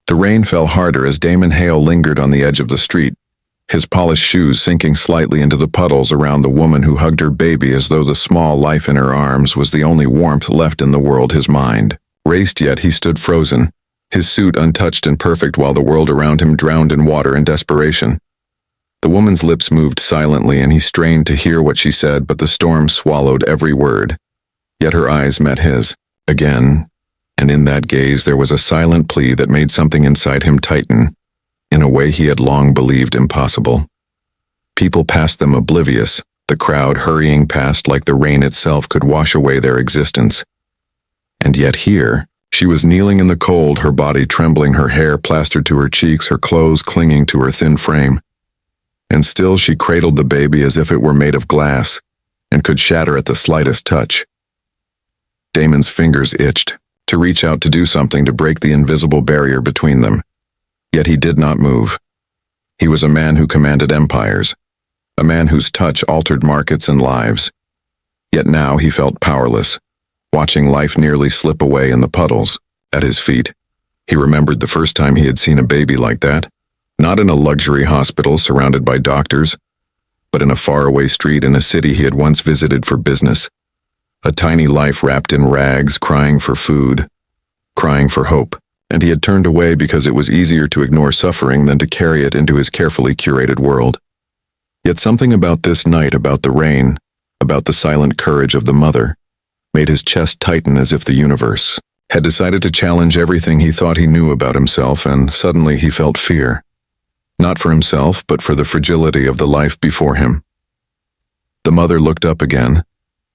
The rain fell harder as Damon Hale lingered on the edge of the street, his polished shoes sinking slightly into the puddles around the woman who hugged her baby as though the small life in her arms was the only warmth left in the world. His mind raced, yet he stood frozen, his suit untouched and perfect while the world around him drowned in water and desperation. The woman's lips moved silently and he strained to hear what she said, but the storm swallowed every word. Yet her eyes met his, again, and in that gaze there was a silent plea that made something inside him tighten, in a way he had long believed impossible. People passed them oblivious, the crowd hurrying past like the rain itself could wash away their existence. And yet here, she was kneeling in the cold, her body trembling, her hair plastered to her cheeks, her clothes clinging to her thin frame. And still she cradled the baby as if it were made of glass, and could shatter at the slightest touch. Damon's fingers itched, to reach out to do something to break the invisible barrier between them. Yet he did not move. He was a man who commanded empires, a man whose touch altered markets and lives. Yet now he felt powerless, watching life nearly slip away in the puddles at his feet. He remembered the first time he had seen a baby like that, not in a luxury hospital surrounded by doctors, but in a faraway street in a city he had once visited for business. A tiny life wrapped in rags, crying for food, crying for hope, and he had turned away because it was easier to ignore suffering than to carry it into his carefully curated world. Yet something about this night, about the rain, about the silent courage of the mother, made his chest tighten as if the universe had decided to challenge everything he thought he knew about himself, and suddenly he felt fear. Not for himself, but for the fragility of the life before him. The mother looked up again,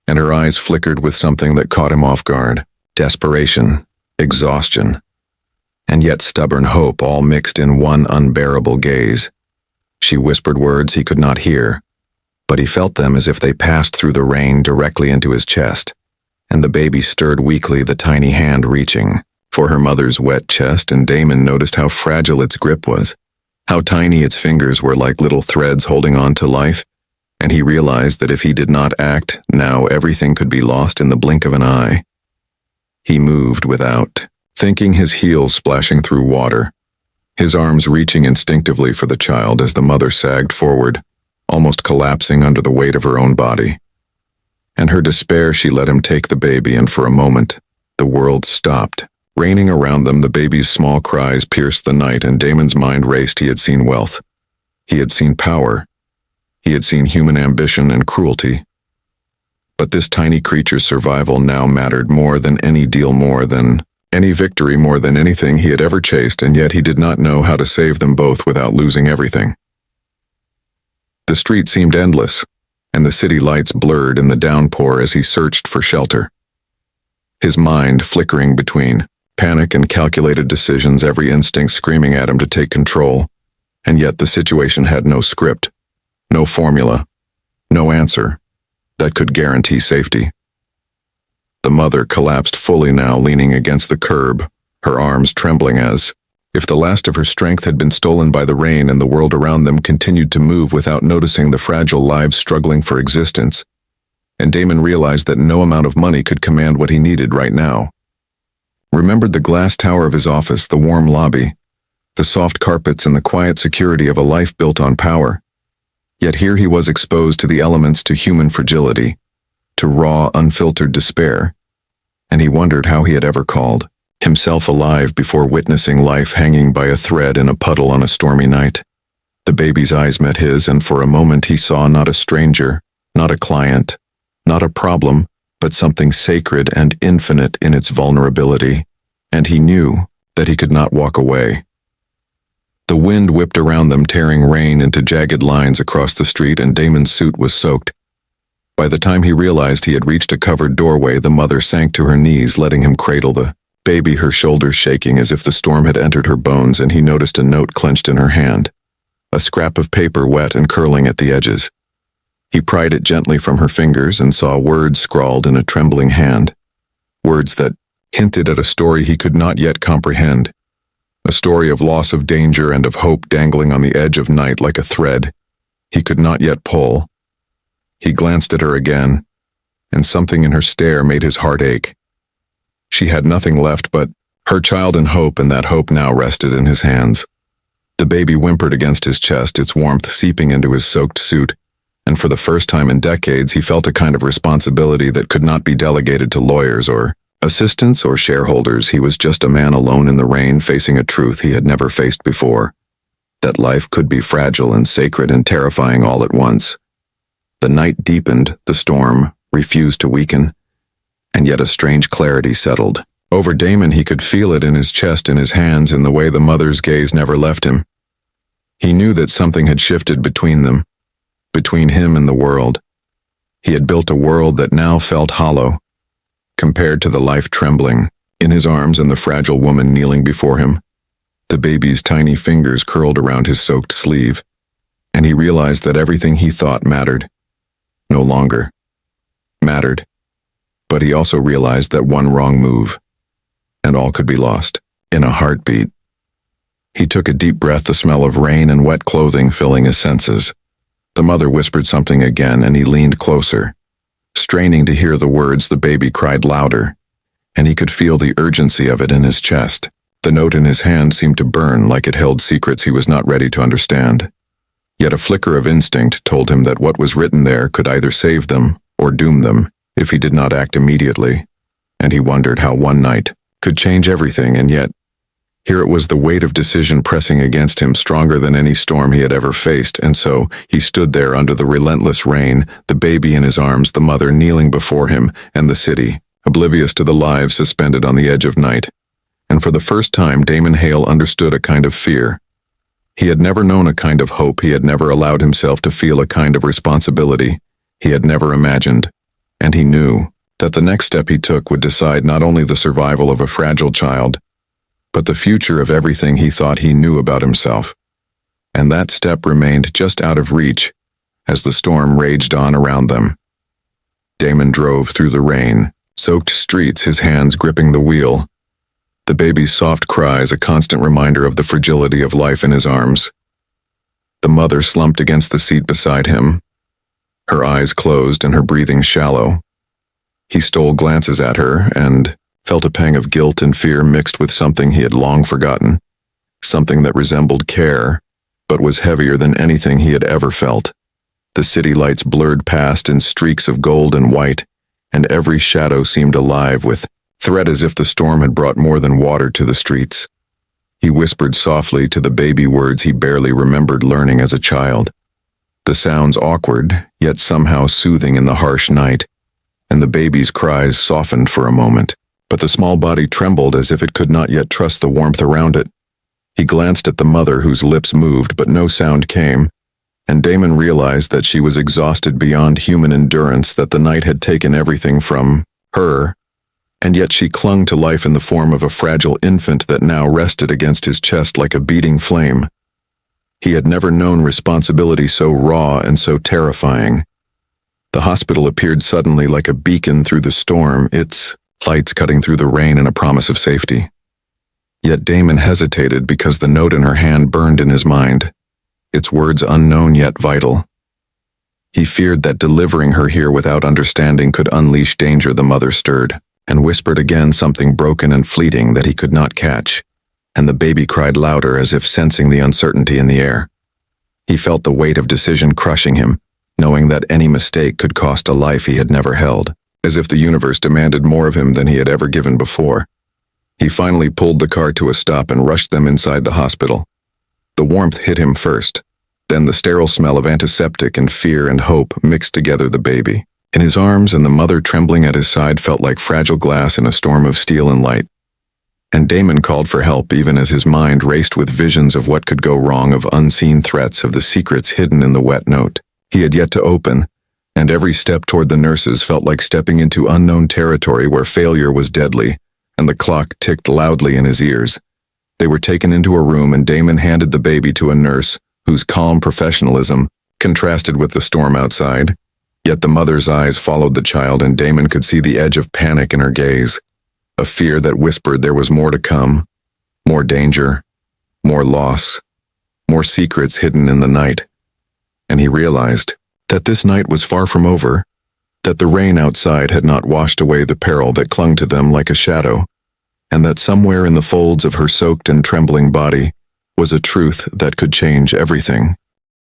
and her eyes flickered with something that caught him off guard. Desperation, exhaustion, and yet stubborn hope, all mixed in one unbearable gaze. She whispered words he could not hear, but he felt them as if they passed through the rain directly into his chest, and the baby stirred weakly, the tiny hand reaching for her mother's wet chest, and Damon noticed how fragile its grip was, how tiny its fingers were, like little threads holding on to life, and he realized that if he did not act, now everything could be lost in the blink of an eye. He moved without thinking, his heels splashing through water, his arms reaching instinctively for the child as the mother sagged forward, almost collapsing under the weight of her own body. In her despair, she let him take the baby, and for a moment, the world stopped. Raining around them, the baby's small cries pierced the night, and Damon's mind raced. He had seen wealth. He had seen power. He had seen human ambition and cruelty. But this tiny creature's survival now mattered more than any deal, more than any victory, more than anything he had ever chased, and yet he did not know how to save them both without losing everything. The street seemed endless, and the city lights blurred in the downpour as he searched for shelter. His mind flickering between panic and calculated decisions, every instinct screaming at him to take control, and yet the situation had no script, no formula, no answer that could guarantee safety. The mother collapsed fully now, leaning against the curb, her arms trembling as if the last of her strength had been stolen by the rain, and the world around them continued to move without noticing the fragile lives struggling for existence. And Damon realized that no amount of money could command what he needed right now. Remembered the glass tower of his office, the warm lobby, the soft carpets, and the quiet security of a life built on power. Yet here he was exposed to the elements, to human fragility, to raw, unfiltered despair, and he wondered how he had ever called himself alive before witnessing life hanging by a thread in a puddle on a stormy night. The baby's eyes met his, and for a moment he saw not a stranger, not a client, not a problem, but something sacred and infinite in its vulnerability, and he knew that he could not walk away. The wind whipped around them, tearing rain into jagged lines across the street, and Damon's suit was soaked. By the time he realized he had reached a covered doorway, the mother sank to her knees, letting him cradle the baby, her shoulders shaking as if the storm had entered her bones, and he noticed a note clenched in her hand, a scrap of paper wet and curling at the edges. He pried it gently from her fingers and saw words scrawled in a trembling hand, words that hinted at a story he could not yet comprehend, a story of loss, of danger, and of hope dangling on the edge of night like a thread he could not yet pull. He glanced at her again, and something in her stare made his heart ache. She had nothing left but Her child in hope, and that hope now rested in his hands. The baby whimpered against his chest, its warmth seeping into his soaked suit, and for the first time in decades he felt a kind of responsibility that could not be delegated to lawyers or assistants or shareholders. He was just a man alone in the rain, facing a truth he had never faced before, that life could be fragile and sacred and terrifying all at once. The night deepened, the storm refused to weaken, and yet a strange clarity settled. Over Damon, he could feel it in his chest, in his hands, in the way the mother's gaze never left him. He knew that something had shifted between them, between him and the world. He had built a world that now felt hollow, compared to the life trembling in his arms and the fragile woman kneeling before him. The baby's tiny fingers curled around his soaked sleeve, and he realized that everything he thought mattered no longer mattered. But he also realized that one wrong move, and all could be lost in a heartbeat. He took a deep breath, the smell of rain and wet clothing filling his senses. The mother whispered something again, and he leaned closer. Straining to hear the words, the baby cried louder, and he could feel the urgency of it in his chest. The note in his hand seemed to burn, like it held secrets he was not ready to understand. Yet a flicker of instinct told him that what was written there could either save them or doom them if he did not act immediately, and he wondered how one night could change everything. And yet, here it was, the weight of decision pressing against him, stronger than any storm he had ever faced, and so he stood there under the relentless rain, the baby in his arms, the mother kneeling before him, and the city, oblivious to the lives suspended on the edge of night. And for the first time, Damon Hale understood a kind of fear. He had never known a kind of hope. He had never allowed himself to feel a kind of responsibility he had never imagined. And he knew that the next step he took would decide not only the survival of a fragile child, but the future of everything he thought he knew about himself. And that step remained just out of reach as the storm raged on around them. Damon drove through the rain-soaked streets, his hands gripping the wheel, the baby's soft cries a constant reminder of the fragility of life in his arms. The mother slumped against the seat beside him, her eyes closed and her breathing shallow. He stole glances at her and felt a pang of guilt and fear mixed with something he had long forgotten, something that resembled care, but was heavier than anything he had ever felt. The city lights blurred past in streaks of gold and white, and every shadow seemed alive with threat, as if the storm had brought more than water to the streets. He whispered softly to the baby words he barely remembered learning as a child. The sounds awkward, yet somehow soothing in the harsh night, and the baby's cries softened for a moment, but the small body trembled as if it could not yet trust the warmth around it. He glanced at the mother, whose lips moved but no sound came, and Damon realized that she was exhausted beyond human endurance, that the night had taken everything from her, and yet she clung to life in the form of a fragile infant that now rested against his chest like a beating flame. He had never known responsibility so raw and so terrifying. The hospital appeared suddenly like a beacon through the storm, its lights cutting through the rain in a promise of safety. Yet Damon hesitated because the note in her hand burned in his mind, its words unknown yet vital. He feared that delivering her here without understanding could unleash danger. The mother stirred and whispered again, something broken and fleeting that he could not catch, and the baby cried louder, as if sensing the uncertainty in the air. He felt the weight of decision crushing him, knowing that any mistake could cost a life he had never held, as if the universe demanded more of him than he had ever given before. He finally pulled the car to a stop and rushed them inside the hospital. The warmth hit him first, then the sterile smell of antiseptic and fear and hope mixed together. The baby in his arms and the mother trembling at his side felt like fragile glass in a storm of steel and light. And Damon called for help, even as his mind raced with visions of what could go wrong, of unseen threats, of the secrets hidden in the wet note he had yet to open, and every step toward the nurses felt like stepping into unknown territory where failure was deadly, and the clock ticked loudly in his ears. They were taken into a room, and Damon handed the baby to a nurse whose calm professionalism contrasted with the storm outside. Yet the mother's eyes followed the child, and Damon could see the edge of panic in her gaze, a fear that whispered there was more to come, more danger, more loss, more secrets hidden in the night. And he realized that this night was far from over, that the rain outside had not washed away the peril that clung to them like a shadow, and that somewhere in the folds of her soaked and trembling body was a truth that could change everything.